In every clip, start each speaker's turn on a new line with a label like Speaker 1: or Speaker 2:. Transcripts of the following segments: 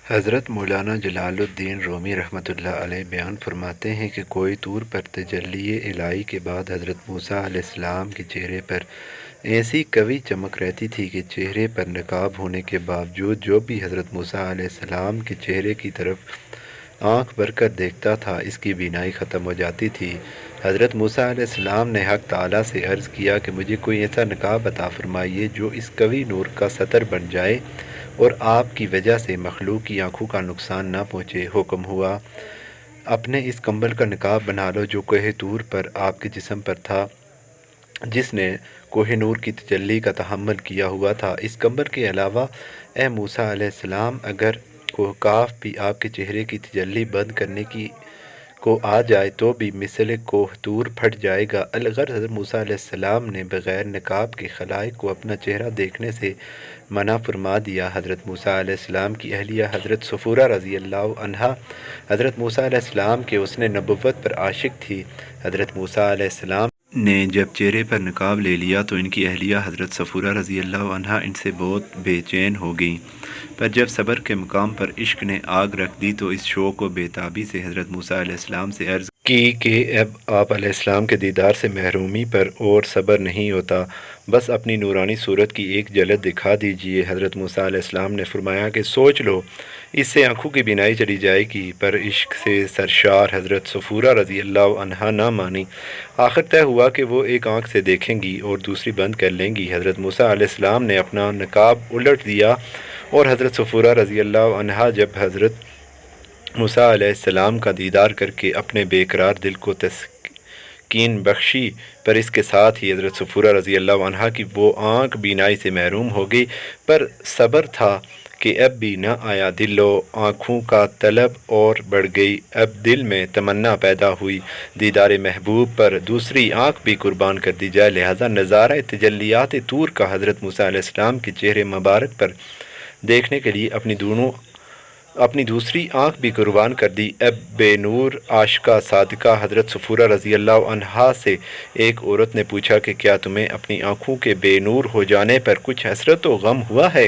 Speaker 1: حضرت مولانا جلال الدین رومی رحمۃ اللہ علیہ بیان فرماتے ہیں کہ کوئی طور پر تجلی الہی کے بعد حضرت موسیٰ علیہ السلام کے چہرے پر ایسی قوی چمک رہتی تھی کہ چہرے پر نقاب ہونے کے باوجود جو بھی حضرت موسیٰ علیہ السلام کے چہرے کی طرف آنکھ بھر کر دیکھتا تھا اس کی بینائی ختم ہو جاتی تھی۔ حضرت موسیٰ علیہ السلام نے حق تعالیٰ سے عرض کیا کہ مجھے کوئی ایسا نقاب عطا فرمائیے جو اس قوی نور کا سطر بن جائے اور آپ کی وجہ سے مخلوق کی آنکھوں کا نقصان نہ پہنچے۔ حکم ہوا، اپنے اس کمبل کا نقاب بنا لو جو کوہ طور پر آپ کے جسم پر تھا، جس نے کوہ نور کی تجلی کا تحمل کیا ہوا تھا۔ اس کمبل کے علاوہ اے موسیٰ علیہ السلام، اگر کوہ کاف بھی آپ کے چہرے کی تجلی بند کرنے کو آ جائے تو بھی مثل کوہ طور پھٹ جائے گا۔ الغرض حضرت موسیٰ علیہ السلام نے بغیر نقاب کے خلائق کو اپنا چہرہ دیکھنے سے منع فرما دیا۔ حضرت موسیٰ علیہ السلام کی اہلیہ حضرت صفورہ رضی اللہ عنہا حضرت موسیٰ علیہ السلام کے حسن نبوت پر عاشق تھی۔ حضرت موسیٰ علیہ السلام نے جب چہرے پر نقاب لے لیا تو ان کی اہلیہ حضرت صفورہ رضی اللہ عنہا ان سے بہت بے چین ہو گئیں، پر جب صبر کے مقام پر عشق نے آگ رکھ دی تو اس شوق و بیتابی سے حضرت موسیٰ علیہ السلام سے عرض کی کہ اب آپ علیہ السلام کے دیدار سے محرومی پر اور صبر نہیں ہوتا، بس اپنی نورانی صورت کی ایک جھلک دکھا دیجیے۔ حضرت موسیٰ علیہ السلام نے فرمایا کہ سوچ لو، اس سے آنکھوں کی بینائی چلی جائے گی، پر عشق سے سرشار حضرت صفورہ رضی اللہ عنہا نہ مانی۔ آخر طے ہوا کہ وہ ایک آنکھ سے دیکھیں گی اور دوسری بند کر لیں گی۔ حضرت موسیٰ علیہ السلام نے اپنا نقاب الٹ دیا اور حضرت صفورہ رضی اللہ عنہا جب حضرت موسیٰ علیہ السلام کا دیدار کر کے اپنے بے قرار دل کو تسکین بخشی، پر اس کے ساتھ ہی حضرت صفورہ رضی اللہ عنہا کی وہ آنکھ بینائی سے محروم ہو گئی، پر صبر تھا کہ اب بھی نہ آیا۔ دل و آنکھوں کا طلب اور بڑھ گئی، اب دل میں تمنا پیدا ہوئی دیدار محبوب پر دوسری آنکھ بھی قربان کر دی جائے، لہذا نظارہ تجلیات طور کا حضرت موسیٰ علیہ السلام کے چہرے مبارک پر دیکھنے کے لیے اپنی دوسری آنکھ بھی قربان کر دی۔ اب بے نور عاشقہ صادقہ حضرت صفورہ رضی اللہ عنہا سے ایک عورت نے پوچھا کہ کیا تمہیں اپنی آنکھوں کے بے نور ہو جانے پر کچھ حسرت و غم ہوا ہے؟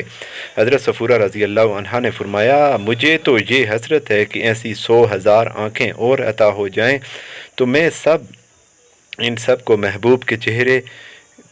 Speaker 1: حضرت صفورہ رضی اللہ عنہا نے فرمایا، مجھے تو یہ حسرت ہے کہ ایسی 100,000 آنکھیں اور عطا ہو جائیں تو میں ان سب کو محبوب کے چہرے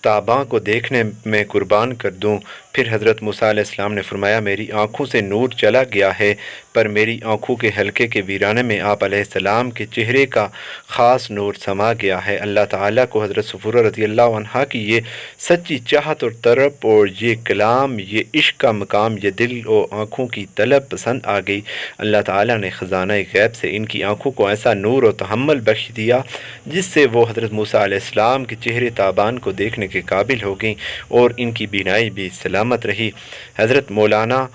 Speaker 1: تاباں کو دیکھنے میں قربان کر دوں۔ پھر حضرت موسیٰ علیہ السلام نے فرمایا، میری آنکھوں سے نور چلا گیا ہے، پر میری آنکھوں کے حلقے کے ویرانے میں آپ علیہ السلام کے چہرے کا خاص نور سما گیا ہے۔ اللہ تعالیٰ کو حضرت صفورہ رضی اللہ عنہا کی یہ سچی چاہت اور طرب اور یہ کلام، یہ عشق کا مقام، یہ دل و آنکھوں کی طلب پسند آ گئی۔ اللہ تعالیٰ نے خزانہ غیب سے ان کی آنکھوں کو ایسا نور و تحمل بخش دیا جس سے وہ حضرت موسیٰ علیہ السلام کے چہرے تابان کو دیکھنے کے قابل ہو گئیں اور ان کی بینائی بھی سلامت رہی۔ حضرت مولانا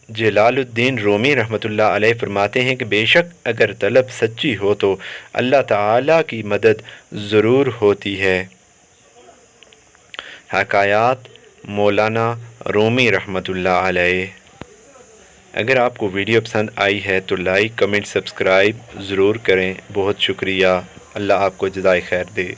Speaker 1: جلال الدین رومی رحمۃ اللہ علیہ فرماتے ہیں کہ بے شک اگر طلب سچی ہو تو اللہ تعالیٰ کی مدد ضرور ہوتی ہے۔ حکایات مولانا رومی رحمۃ اللہ علیہ۔ اگر آپ کو ویڈیو پسند آئی ہے تو لائک، کمنٹ، سبسکرائب ضرور کریں۔ بہت شکریہ۔ اللہ آپ کو جزائے خیر دے۔